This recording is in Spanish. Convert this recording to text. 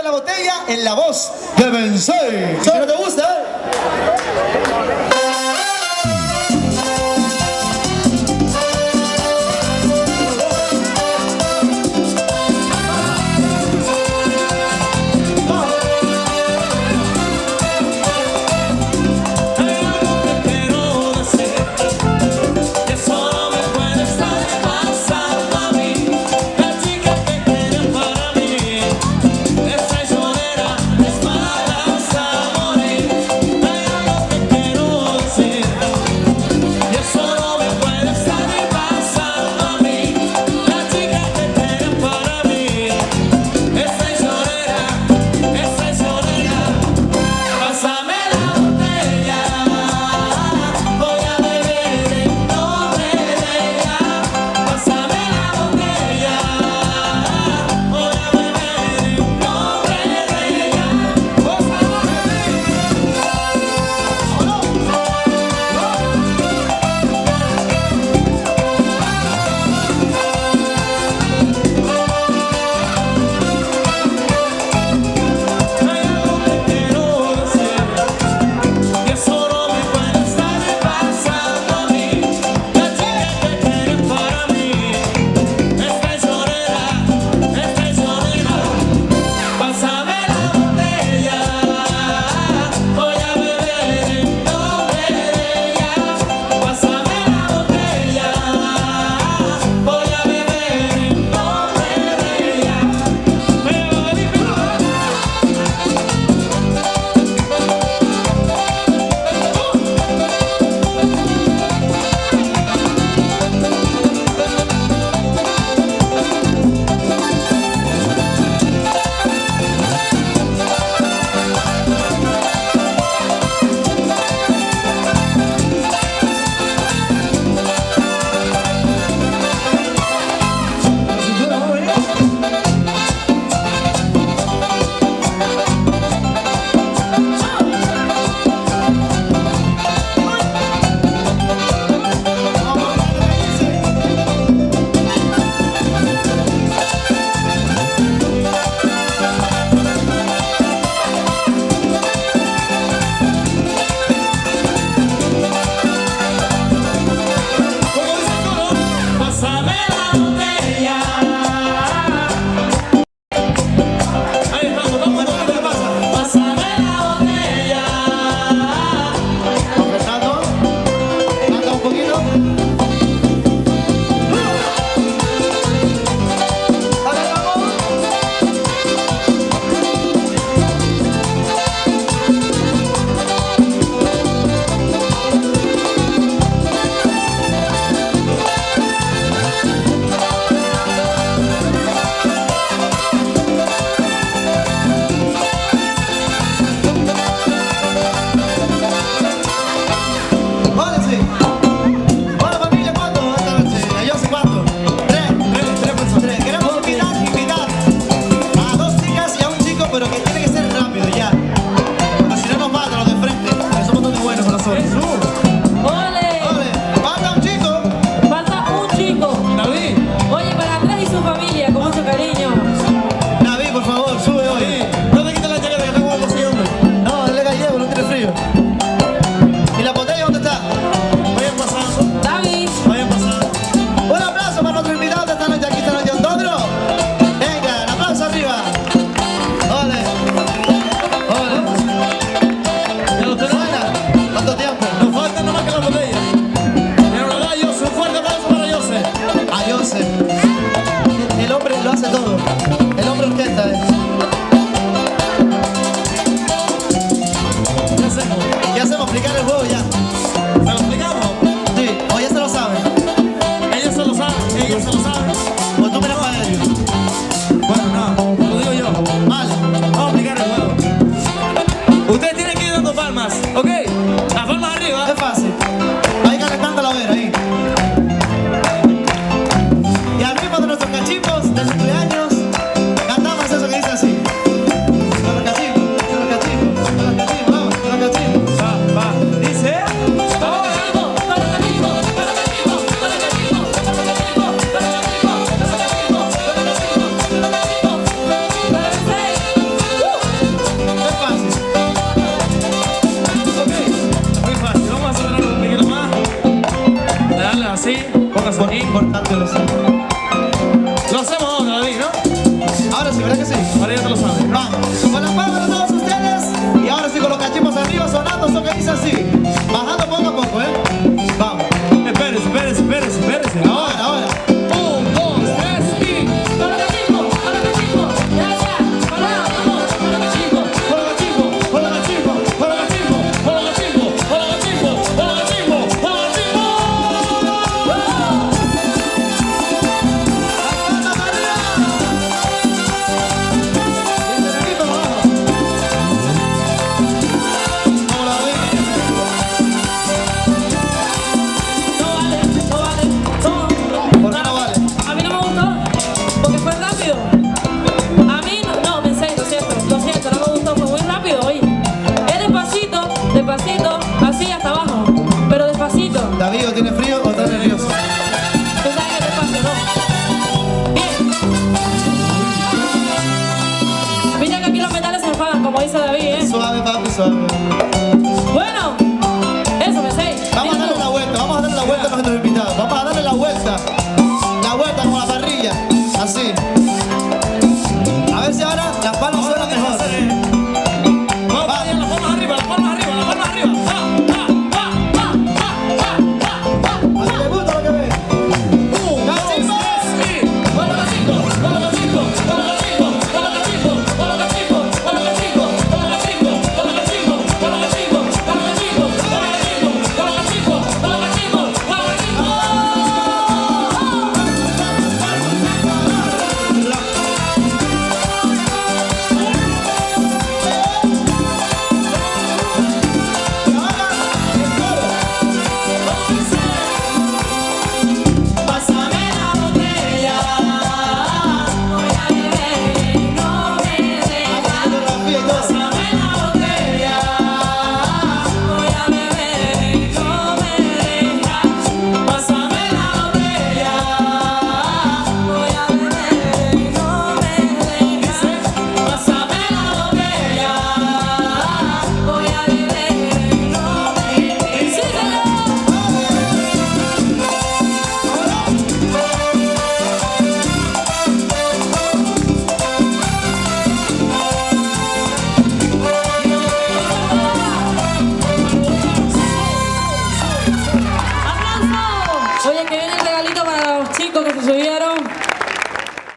de la botella en la voz de Bensei. Si no te gusta, Ahora ya te lo sabes. Vamos, con las palmas de todos ustedes. Y ahora sí con los cachimbos arriba sonando, eso que dice así. Bajando poco a poco, Vamos. Espérese, espérese, espérese, espérese. Ahora, ahora. 1, 2, 3 y... Para los cachimbo, ya, ya, para vamos, para los cachimbo. ¡Hola, cachimbo! ¡Hola, cachimbo! ¡Hola, cachimbo! ¡Hola, cachimbo! ¡Hola, cachimbo! ¡Hola, cachimbo! ¡Hola, cachimbo! ¡Las palmas arriba! Y el cerquito abajo. ¿Cómo la ven? No vale, ¿Por qué no vale? A mí no me gustó, porque fue rápido. A mí no, en serio, lo siento, no me gustó, fue muy rápido, oye. Es despacito, despacito, así hasta abajo, pero despacito. ¿David o tiene frío o está nervioso? Tú sabes que despacio, ¿no? Bien. Mira que aquí los metales se enfadan, como dice David, ¿eh? Suave, papi, suave.